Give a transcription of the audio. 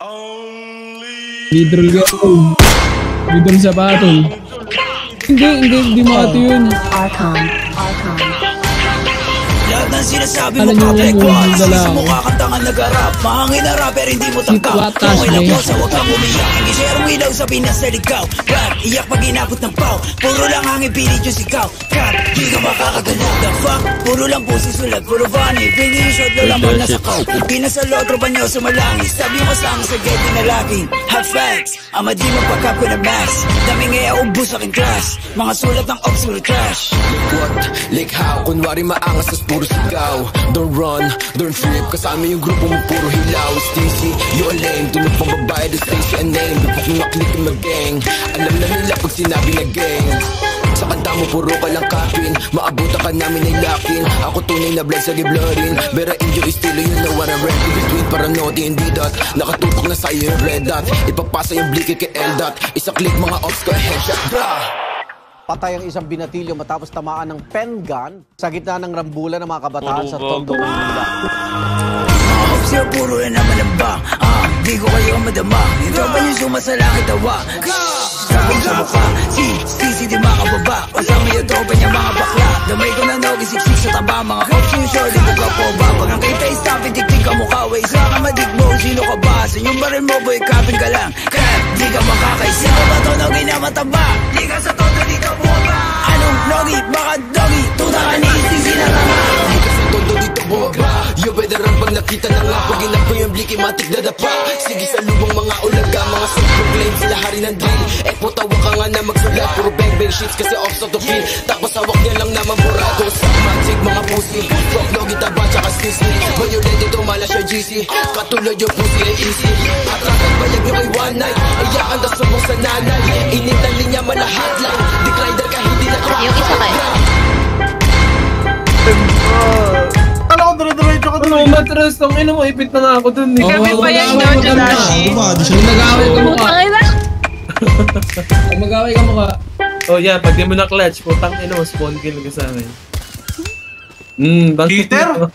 Lidrol ka tol. Lidrol sa patol. Hindi mati yun. Archon. Lahat ng sinasabi mo kaprekwas sa mukha kang tangan nag-arap. Mahangin na rapper hindi mo tangkap. Kung ilang po sa huwag kang umiyak. Hindi share ang ilaw sa Pinas na ligaw. Rap, iyak pag inabot ng pau. Puro lang hangin pilit yung sikaw. Rap, di ka makakagalaw. The fuck, puro lang po susulat. Puro funny, bigay yung shot na lamang nasa kaw. Pinasalo, tropa nyo sumalangis. Sabi mo sa akin sa gate na laging have facts, ama di magpagkap ko na max. Daming ngaya ubus sa aking class. Mga sulat ng ops puro trash. What? Like how? Kunwari maangas tas puro sigaw. Don't run, don't trip. Kasama yung grupo mo puro hilaw. Stacy, you a lame. Tunog pang babae, the Stacy a name. Bipok nga click in my gang. Alam na nila pag sinabi na gang. Sa kanta mo puro ka lang kapin. Maabutan ka namin ay lakin. Ako tunay na blood sa giblorin. Bera inyo estilo, you know what I'm rap. In between paranoid, hindi dot. Nakatutok na sa'yo yung red dot. Ipapasa yung blicky kay L-dot. Isa click mga ops ko headshot. Bra! Patay ang isang binatilyo matapos tamaan ng pen gun sa gitna ng rambulan ng mga kabataan sa Tondo, Manila. Mga ops yun, puro na naman ang ba. Di ko kayo madama. Yung tropa nyo sumasalangit tawa. Sabi sa mukha, si di makababa. Kasama yung tropa niya mga bakla. Damay ko na nogi, siksik sa taba. Mga ops yung shorty, nagkapoba. Pag ang kay face stop, itik-tik ka mukha. Way sa kamadik mo, sino ka ba? Sa inyong baril mo, boy, kapin ka lang. Kaya di ka makakaisip. Sino ba to nogi na mataba? Di ka sa todo dito buwaba. Anong nogi? Baka dogi? Tuta ka ni isisi na tama. Di ka sa todo dito buwaba. You better run pag nakita na nga. Pag inap ko yung bliki, matik na dapa. Sige sa lubong mga ulaga. Mga self-proclaim sila hari ng drill. Tawa ka nga na magsulat. Puro bang-bang shits kasi off sa to feel. Tapos hawak niya lang naman burado. Sa magic mga pussy. Rock logi taba tsaka sisney. Violent ito mala siya GC. Katulad yung pussy ay easy. Atrakan bayag nyo kay one night. Iyakan na subong sa nanay. Initan linya malahat lang. Declider ka hindi na trap. Yung isa kayo. Ano, matras tong ino mo, ipit na nga ako dun eh. Kami pa yan, Jojo Dashi. Nag-away ka mukha. Mag-away ka mukha. Oh yan, pag di mo na clutch, putang ino mo, spawn kill ka sa amin. Peter?